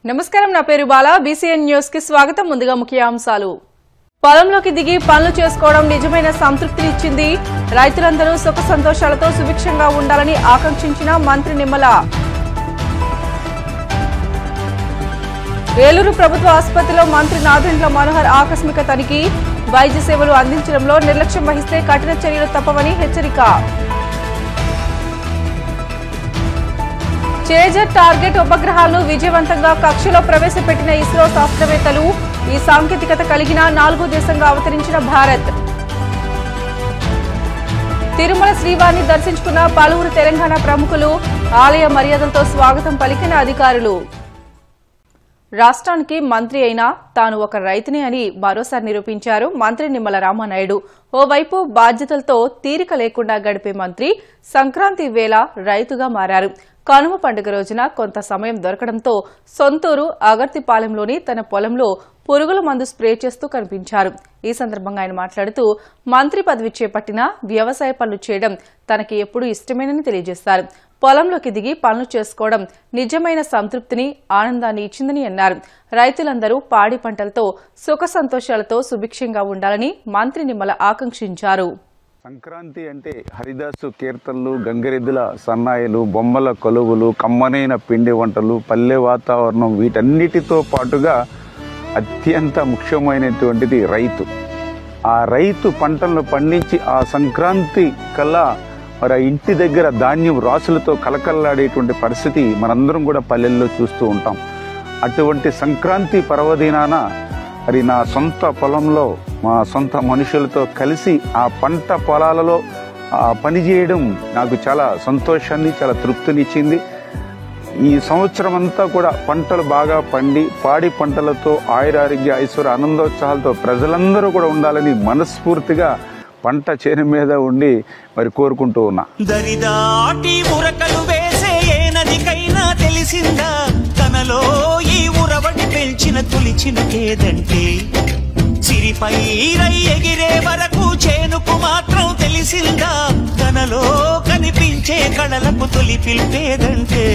నమస్కారం, నా పేరు బాల. బీసీఎన్ న్యూస్ కి స్వాగతం. ముందుగా ముఖ్యాంశాలు. పొలంలోకి దిగి పనులు చేసుకోవడం నిజమైన సంతృప్తిని ఇచ్చింది. రైతులందరూ సుఖ సంతోషాలతో సుభిక్షంగా ఉండాలని ఆకాంక్షించిన మంత్రి నిమ్మల. ఏలూరు ప్రభుత్వ ఆసుపత్రిలో మంత్రి నాదెండ్ల మనోహర్ ఆకస్మిక తనిఖీ. వైద్య సేవలు అందించడంలో నిర్లక్ష్యం వహిస్తే కఠిన చర్యలు తప్పవని హెచ్చరిక. చేజర్ టార్గెట్ ఉపగ్రహాలను విజయవంతంగా కక్షలో ప్రవేశపెట్టిన ఇస్రో శాస్త్రవేత్తలు. ఈ సాంకేతికత కలిగిన 4వ దేశంగా అవతరించిన భారత్. తిరుమల శ్రీవారిని దర్శించుకున్న పలువురు తెలంగాణ ప్రముఖులు. ఆలయ మర్యాదలతో స్వాగతం పలికిన అధికారులు. రాష్ట్రానికి మంత్రి అయినా తాను ఒక రైతునే అని మరోసారి నిరూపించారు మంత్రి నిమ్మల రామానాయుడు. ఓవైపు బాధ్యతలతో తీరిక లేకుండా గడిపే మంత్రి సంక్రాంతి వేళ రైతుగా మారారు. కనుమ పండుగ రోజున కొంత సమయం దొరకడంతో సొంతూరు అగర్తిపాలెంలోని తన పొలంలో పురుగుల మందు స్ప్రే చేస్తూ కనిపించారు. ఈ సందర్భంగా ఆయన మాట్లాడుతూ మంత్రి పదవి చేపట్టిన వ్యవసాయ పనులు చేయడం తనకి ఎప్పుడూ ఇష్టమేనని తెలియజేశారు. పొలంలోకి దిగి పనులు చేసుకోవడం నిజమైన సంతృప్తిని, ఆనందాన్ని ఇచ్చిందని అన్నారు. రైతులందరూ పాడి పంటలతో సుఖ సంతోషాలతో సుభిక్షంగా ఉండాలని మంత్రి నిమ్మల ఆకాంక్షించారు. సంక్రాంతి అంటే హరిదాసు కీర్తనలు, గంగిరెద్దుల సన్నాయిలు, బొమ్మల కొలువులు, కమ్మనైన పిండి వంటలు, పల్లె వాతావరణం, వీటన్నిటితో పాటుగా అత్యంత ముఖ్యమైనటువంటిది రైతు. ఆ రైతు పంటలను పండించి ఆ సంక్రాంతి కల్లా మరి ఆ ఇంటి దగ్గర ధాన్యం రాసులతో కలకల్లాడేటువంటి పరిస్థితి మనందరం కూడా పల్లెల్లో చూస్తూ ఉంటాం. అటువంటి సంక్రాంతి పర్వదినాన మరి నా సొంత పొలంలో మా సొంత మనుషులతో కలిసి ఆ పంట పొలాలలో పనిచేయడం నాకు చాలా సంతోషాన్ని, చాలా తృప్తినిచ్చింది. ఈ సంవత్సరం అంతా కూడా పంటలు బాగా పండి పాడి పంటలతో ఆయురారోగ్య ఐశ్వర్య ఆనందోత్సాహాలతో ప్రజలందరూ కూడా ఉండాలని మనస్ఫూర్తిగా పంట చేను మీద ఉండి మరి కోరుకుంటూ ఉన్నా. దరిదాటి ఉరకలు వేసే ఏ నదికైనా తెలిసిందా తనలో ఈ ఉరవడి పెంచిన తొలిచిన కేదంటే సిరిపై రై ఎగిరే వరకు చేనుకు మాత్రం తెలిసిందా తనలో కనిపించే కళలకు తొలి పిలిపేదంటే.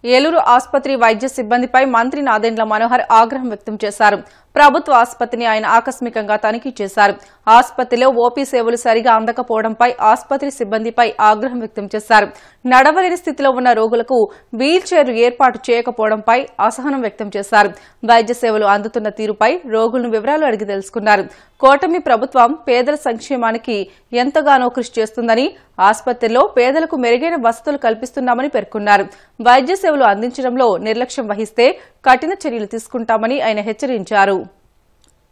ఏలూరు ఆసుపత్రి వైద్య సిబ్బందిపై మంత్రి నాదెండ్ల మనోహర్ ఆగ్రహం వ్యక్తం చేశారు. ప్రభుత్వ ఆసుపత్రిని ఆయన ఆకస్మికంగా తనిఖీ చేశారు. ఆసుపత్రిలో ఓపీ సేవలు సరిగా అందకపోవడంపై ఆసుపత్రి సిబ్బందిపై ఆగ్రహం వ్యక్తం చేశారు. నడవలేని స్థితిలో ఉన్న రోగులకు వీల్ చైర్లు ఏర్పాటు చేయకపోవడంపై అసహనం వ్యక్తం చేశారు. వైద్య సేవలు అందుతున్న తీరుపై రోగులను వివరాలు అడిగి తెలుసుకున్నారు. కూటమి ప్రభుత్వం పేదల సంక్షేమానికి ఎంతగానో కృషి చేస్తుందని, ఆసుపత్రిలో పేదలకు మెరుగైన వసతులు కల్పిస్తున్నామని పేర్కొన్నారు. వైద్య సేవలు అందించడంలో నిర్లక్ష్యం వహిస్తే కఠిన చర్యలు తీసుకుంటామని ఆయన హెచ్చరించారు.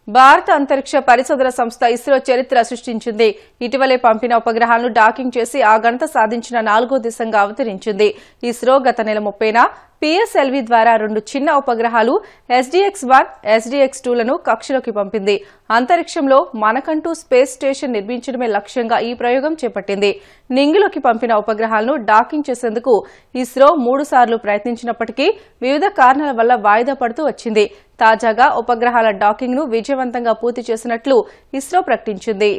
భారత అంతరిక్ష పరిశోధన సంస్థ ఇస్రో చరిత్ర సృష్టించింది. ఇటీవలే పంపిన ఉపగ్రహాలను డాకింగ్ చేసి ఆ ఘనత సాధించిన 4వ దేశంగా అవతరించింది. ఇస్రో గత నెల 30న పిఎస్ఎల్వి ద్వారా 2 చిన్న ఉపగ్రహాలు SDX-1, SDX-2లను కక్షలోకి పంపింది. అంతరిక్షంలో మనకంటూ స్పేస్ స్టేషన్ నిర్మించడమే లక్ష్యంగా ఈ ప్రయోగం చేపట్టింది. నింగిలోకి పంపిన ఉపగ్రహాలను డాకింగ్ చేసేందుకు ఇస్రో 3 సార్లు ప్రయత్నించినప్పటికీ వివిధ కారణాల వల్ల వాయిదా పడుతూ వచ్చింది. తాజాగా ఉపగ్రహాల డాకింగ్ ను విజయవంతంగా పూర్తి చేసినట్లు ఇస్రో ప్రకటించింది.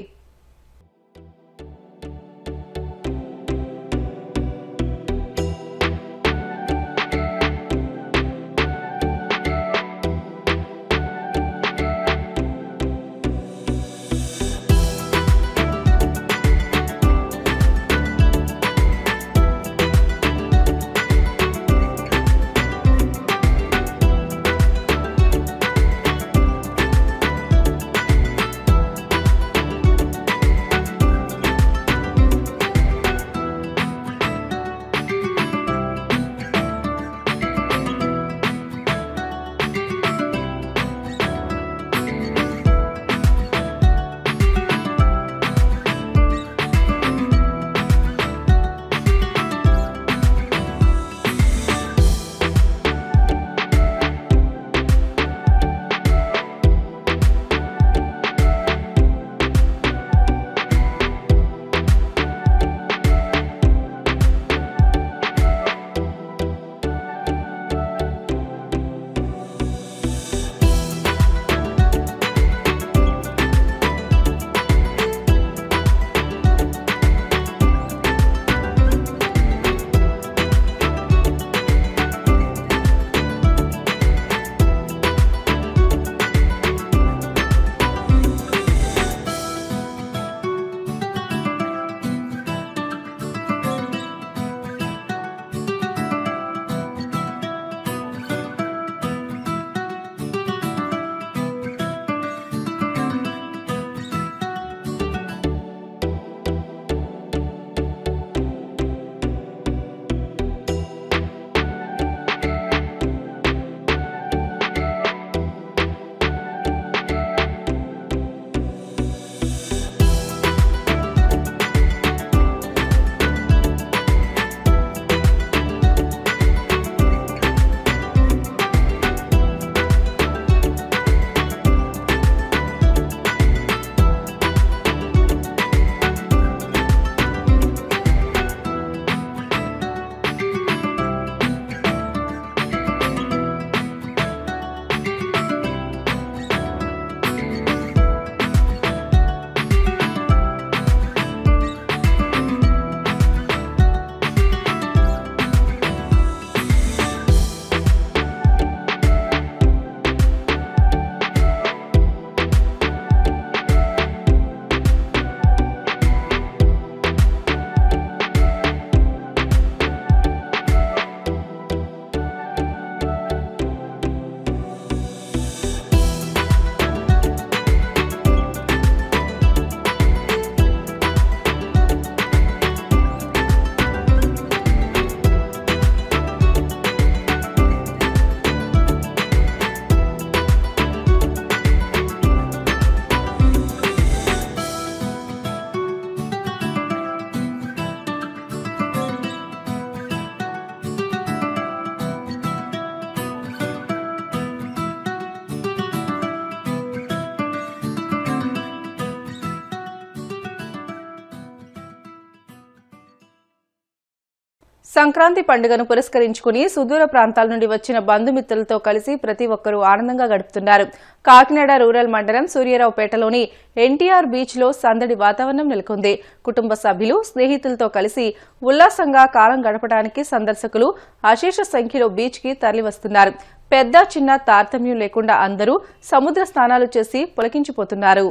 సంక్రాంతి పండుగను పురస్కరించుకుని సుదూర ప్రాంతాల నుండి వచ్చిన బంధుమిత్రులతో కలిసి ప్రతి ఒక్కరూ ఆనందంగా గడుపుతున్నారు. కాకినాడ రూరల్ మండలం సూర్యారావుపేటలోని ఎన్టీఆర్ బీచ్ లో సందడి వాతావరణం నెలకొంది. కుటుంబ సభ్యులు, స్నేహితులతో కలిసి ఉల్లాసంగా కాలం గడపడానికి సందర్శకులు అశేష సంఖ్యలో బీచ్ కి తరలివస్తున్నారు. పెద్ద చిన్న తారతమ్యం లేకుండా అందరూ సముద్ర స్నానాలు చేసి పులకించిపోతున్నారు.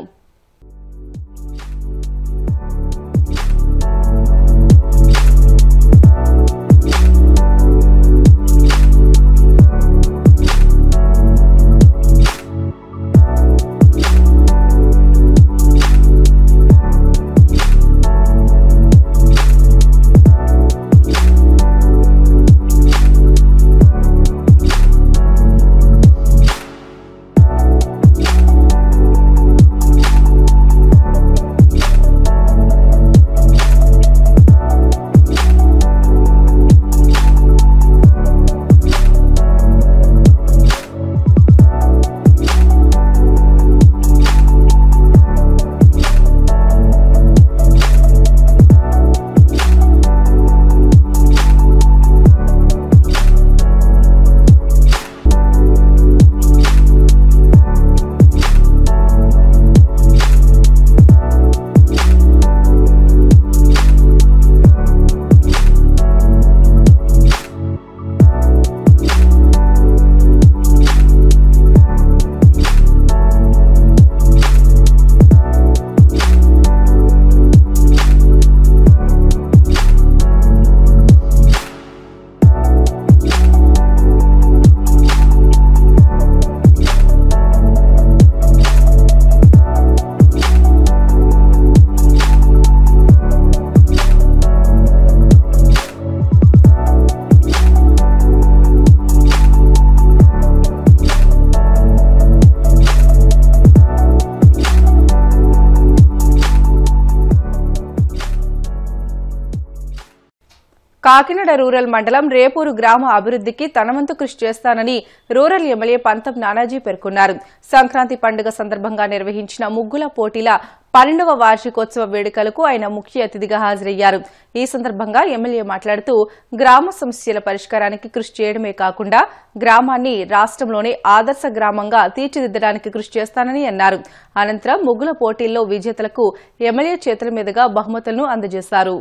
కాకినాడ రూరల్ మండలం రేపూరు గ్రామ అభివృద్ధికి తనవంతు కృషి చేస్తానని రూరల్ ఎమ్మెల్యే పంతం నానాజీ పేర్కొన్నారు. సంక్రాంతి పండుగ సందర్భంగా నిర్వహించిన ముగ్గుల పోటీల 12వ వార్షికోత్సవ వేడుకలకు ఆయన ముఖ్య అతిథిగా హాజరయ్యారు. ఈ సందర్భంగా ఎమ్మెల్యే మాట్లాడుతూ గ్రామ సమస్యల పరిష్కారానికి కృషి చేయడమే కాకుండా గ్రామాన్ని రాష్ట్రంలోనే ఆదర్శ గ్రామంగా తీర్చిదిద్దడానికి కృషి చేస్తానని అన్నారు. అనంతరం ముగ్గుల పోటీల్లో విజేతలకు ఎమ్మెల్యే చేతుల మీదుగా బహుమతులను అందజేశారు.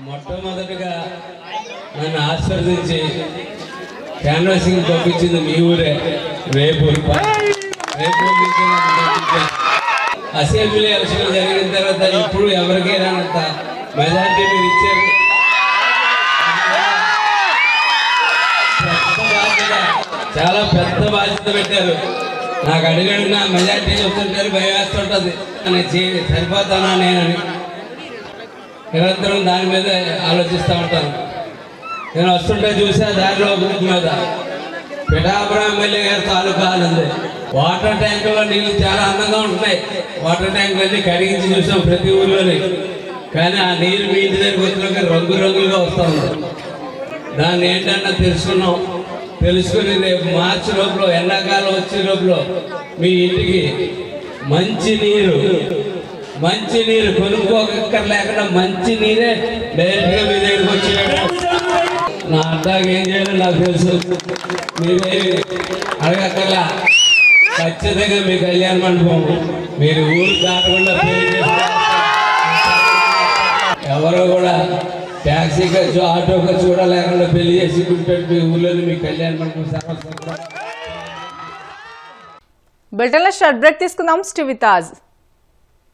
మొట్టమొదటిగా నన్ను ఆశీర్వదించి క్యాన్వాసింగ్ పంపించింది మీ ఊరే రేపూరు. అసెంబ్లీ ఎలక్షన్లు జరిగిన తర్వాత ఇప్పుడు ఎవరికైనా అంత మెజార్టీ మీరు ఇచ్చారు. చాలా పెద్ద బాధ్యత పెట్టారు. నాకు అడిగిన మెజార్టీ చెప్తుంటారు, భయం వేస్తుంటుంది సరిపోతానా నేనని. నిరంతరం దాని మీద ఆలోచిస్తూ ఉంటాను. నేను వస్తుంటే చూసా దారిలో బుక్ మీద పిఠాపురం ఎమ్మెల్యే గారి తాలూకా ఉంది. వాటర్ ట్యాంకులో నీళ్ళు చాలా అందంగా ఉంటున్నాయి. వాటర్ ట్యాంకులన్నీ కడిగించి చూసాం ప్రతి ఊళ్ళోని. కానీ ఆ నీరు మీ ఇంటి దగ్గరికి వచ్చినాక రంగురంగులుగా వస్తూ ఉంది. దాన్ని ఏంటన్నా తెలుసుకుని రేపు మార్చి లోపల ఎండాకాలం వచ్చే లోపల మీ ఇంటికి మంచి నీరు కొనుక్కోకర్లేకుండా మంచి నీరే డైరెక్ట్గా మీ దగ్గరికి వచ్చేయాడు. నా అడ్డాకి ఏం చేయాలో నాకు తెలుసు. మీరేమి అడగక్కర్లా. ఖచ్చితంగా మీ కళ్యాణ మండపం మీరు ఊరు దాటకుండా ఎవరో కూడా ట్యాక్సీ ఖర్చు, ఆటో ఖర్చు కూడా లేకుండా పెళ్లి చేసి కూర్చోండి. మీ ఊళ్ళోని మీ కళ్యాణ మండపం సర్వస్వం. బిల్టన్లో షార్ట్ బ్రేక్ తీసుకుందాం. Stay with us.